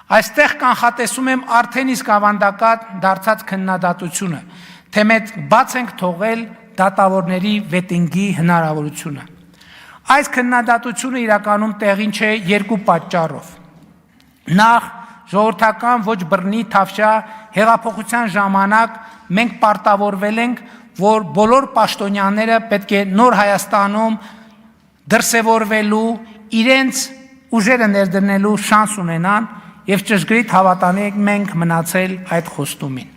Այստեղ կանխատեսում եմ արդեն իսկ ավանդական դարձած քննադատությունը, թե մենք բաց ենք թողել դատավորների վետինգի հնարավորությունը։ Այս քննադատությունը իրականում տեղին չէ երկու պատճառով։ Նախ, ժողովրդական ոչ բռնի թավշյա հեղափոխության ժամանակ մենք պարտավորվել ենք, որ բոլոր պաշտոնյաները պետք է նոր Հայաստանում դրսևորվելու, իրենց ուժերը ներդնելու շանս ունենան եւ ճշգրիտ հավատանի մենք մնացել այդ խոստումին։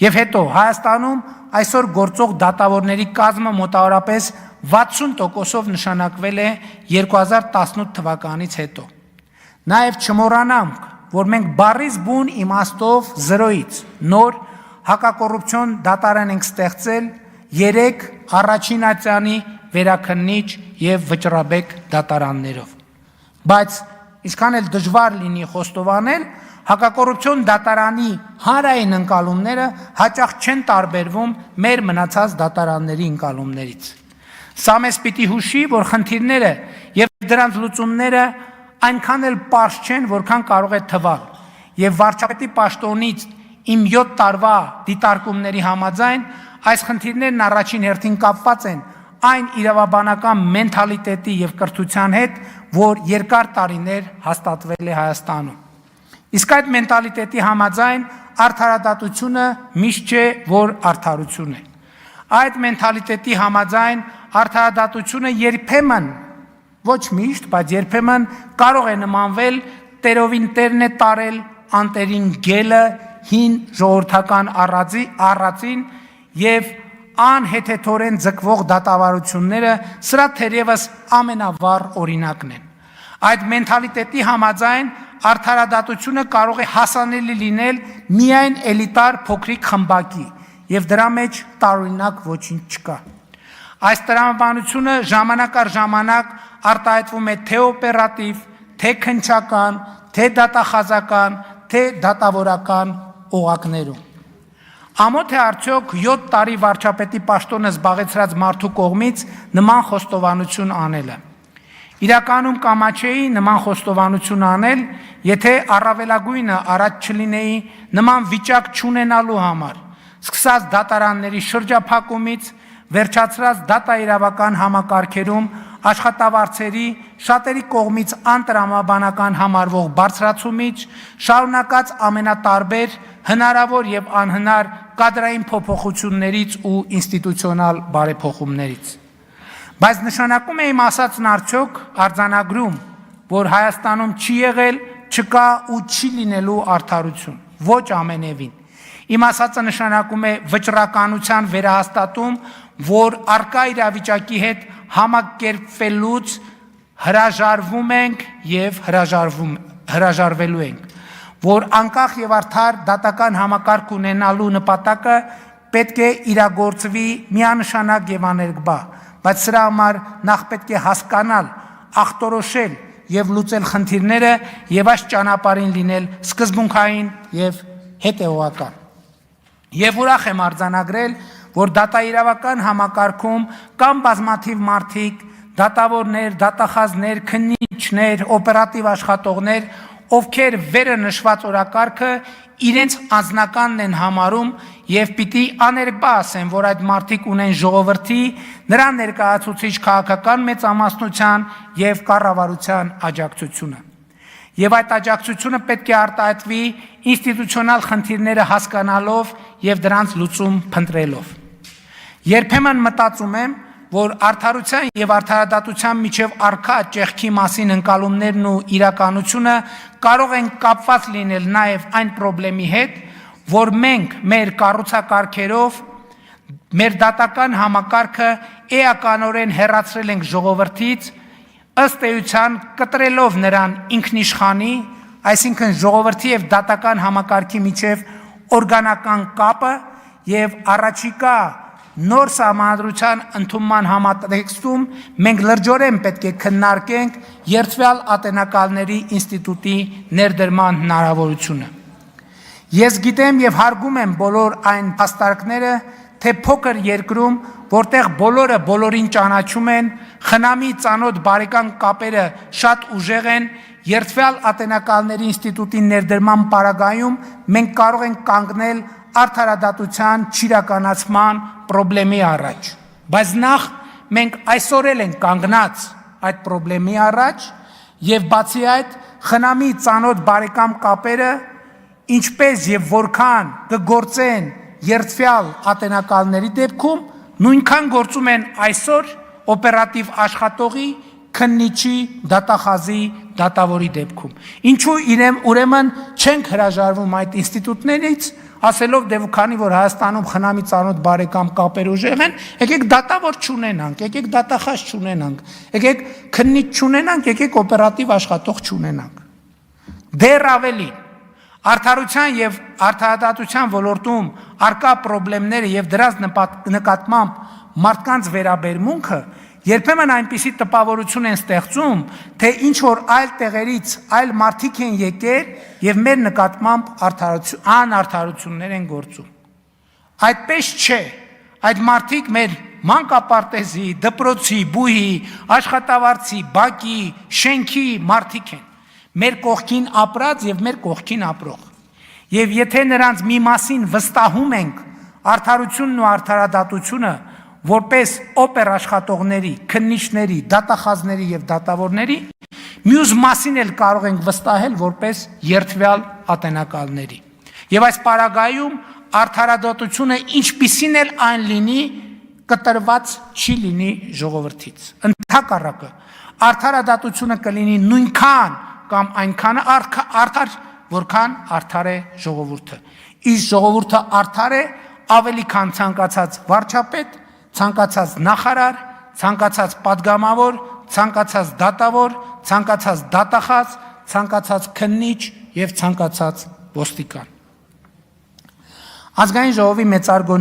Եվ հետո Հայաստանում այսօր գործող դատավորների կազմը մոտավորապես 60%-ով նշանակվել է 2018 թվականից հետո։ Նաև չմոռանանք, որ մենք բառից բուն իմաստով 0-ից նոր հակակոռուպցիոն դատարան ենք ստեղծել 3 առաջին ատյանի վերաքննիչ եւ վճռաբեկ դատարաններով։ Բայց ինչքան էլ դժվար լինի խոստովանել, հակակոռուպցիոն դատարանի հանրային ընկալումները հաճախ չեն տարբերվում մեր մնացած դատարանների ընկալումներից։ Սա մեզ պիտի հուշի, որ խնդիրները եւ դրանց լուծումները այնքան էլ պարզ չեն, որքան կարող է թվալ, եւ վարչապետի պաշտոնից իմ 7 տարվա դիտարկումների համաձայն այս խնդիրներն առաջին հերթին կապված են այն իրավաբանական մենթալիտետի եւ կրթության հետ, որ երկար տարիներ հաստատվել է Հայաստանում։ Իսկ այդ մենտալիտետի համաձայն արդարադատությունը միշտ չէ, որ արդարություն է։ Այդ մենտալիտետի համաձայն արդարադատությունը երբեմն, ոչ միշտ, բայց երբեմն կարող է նմանվել տերովին տերն է տարել անտերին գելը հին ժողովրդական առածին եւ անհեթեթորեն ձգվող դատավարությունները սրա թերևս ամենավառ օրինակն են։ Այդ մենթալիտետի համաձայն արդարադատությունը կարող է հասանելի լինել միայն էլիտար փոքրիկ խմբակի եւ դրա մեջ տարօրինակ ոչինչ չկա։ Այս տրամաբանությունը ժամանակ առ ժամանակ արտահայտվում է թե օպերատիվ, թե քննչական, թե դատախազական, թե դատավորական օղակներում։ Ամոթ է արդյոք 7 տարի վարչապետի պաշտոնը զբաղեցրած մարդու կողմից նման խոստովանություն անելը։ Իրականում կամաչեի նման խոստովանություն անել, եթե առավելագույնը առաջ չլինեի նման վիճակ չունենալու համար, սկսած դատարանների շրջափակումից, վերջացրած դատաիրավական համակարգերում աշխատավարձերի շատերի կողմից անտրամաբանական համարվող բարձրացումից, շարունակած ամենատարբեր հնարավոր եւ անհնար կադրային փոփոխություններից ու ինստիտուցիոնալ բարեփոխումներից։ Բայց նշանակում է իմ ասածն արդյոք արձանագրում, որ Հայաստանում չի եղել, չկա ու չի լինելու արդարություն, ոչ ամենևին։ Իմ ասածը նշանակում է վճռականության վերահաստատում, որ արկա իրավիճակի հետ համակերպվելուց հրաժարվում ենք եւ հրաժարվելու ենք, որ անկախ եւ արդար դատական համակարգ ունենալու նպատակը պետք է իրագործվի միանշանակ եւ աներկբա, բայց սրա համար նախ պետք է հասկանալ, ախտորոշել եւ լուծել խնդիրները եւ այս ճանապարհին լինել սկզբունքային եւ հետեւողական։ Եվ ուրախ եմ արձանագրել, որ դատաիրավական համակարգում կան բազմաթիվ մարդիկ, դատավորներ, դատախազներ, քննիչներ, օպերատիվ աշխատողներ, ովքեր վերը նշված օրակարգը իրենց անձնականն են համարում եւ պիտի աներկբա ասեն, որ այդ մարդիկ ունեն ժողովրդի, նրա ներկայացուցիչ քաղաքական մեծամասնության եւ կառավարության աջակցությունը։ Եվ այդ աջակցությունը պետք է արտահայտվի ինստիտուցիոնալ խնդիրները հասկանալով եւ դրանց լուծում փնտրելով։ Երբեմն մտածում եմ, որ արդարության եւ արդարադատության միջև առկա ճեղքի մասին ընկալումներն ու իրականությունը կարող են կապված լինել նաեւ այն խնդրի հետ, որ մենք մեր կառուցակարգերով մեր դատական համակարգը էականորեն հեռացրել ենք ժողովրդից, ըստ էության կտրելով նրան ինքնիշխանի, այսինքն ժողովրդի եւ դատական համակարգի միջև օրգանական կապը եւ առաջիկա նոր սահմանադրության ընդունման համատեքստում մենք լրջորեն պետք է քննարկենք երթվյալ ատենակալների ինստիտուտի ներդրման հնարավորությունը։ Ես գիտեմ եւ հարգում եմ բոլոր այն փաստարկները, թե փոքր երկրում, որտեղ բոլորը բոլորին ճանաչում են, խնամի ծանոթ բարեկամ կապերը շատ ուժեղ են երթվյալ ատենակալների ինստիտուտի ներդրման պարագայում մենք կարող ենք կանգնել արդարադատության չիրականացման պրոբլեմի առաջ, բայց նախ մենք այսօր էլ ենք կանգնած այդ պրոբլեմի առաջ եւ բացի այդ խնամի ծանոթ բարեկամ կապերը ինչպես եւ որքան կգործեն երթվյալ ատենակալների դեպքում նույնքան գործում են այսօր օպերատիվ աշխատողի քննիչի դատախազի դատավորի դեպքում ինչու ուրեմն չենք հրաժարվում այդ ինստիտուտներից ասելով դե քանի որ Հայաստանում խնամի ծանոթ բարեկամ կապեր ուժեղ են եկեք դատավոր չունենանք եկեք դատախազ չունենանք եկեք քննիչ չունենանք եկեք օպերատիվ աշխատող չունենանք դեռ ավելին արդարության եւ արդարադատության ոլորտում արկա խնդիրները եւ դրանց նկատմամբ մարդկանց վերաբերմունքը երբեմն այնպիսի տպավորություն են ստեղծում, թե ինչ որ այլ տեղերից այլ մարդիկ են եկել եւ մեր նկատմամբ անարդարություններ են գործում։ Այդպես չէ։ Այդ մարդիկ մեր մանկապարտեզի, դպրոցի, բուհի, աշխատավարձի, բակի, շենքի մարդիկ են։ Մեր կողքին ապրած եւ մեր կողքին ապրող։ Եվ եթե նրանց մի մասին վստահում ենք արդարությունն ու արդարադատությունը որպես օպեր աշխատողների, քննիչների, դատախազների եւ դատավորների, մյուս մասին էլ կարող ենք վստահել որպես երթվյալ ատենակալների։ Եվ այս պարագայում արդարադատությունը ինչպիսին էլ այն լինի, կտրված չի լինի ժողովրդից։ Ընդհակառակը, արդարադատությունը կլինի նույնքան կամ այնքան արդար, որքան արդար է ժողովուրդը։ Իսկ ժողովուրդը արդար է ավելի քան ցանկացած վարչապետ, ցանկացած նախարար, ցանկացած падգամավոր, ցանկացած դատավոր, ցանկացած դատախազ, ցանկացած քննիչ եւ ցանկացած ոստիկան։ Ազգային ժողովի մեծարգո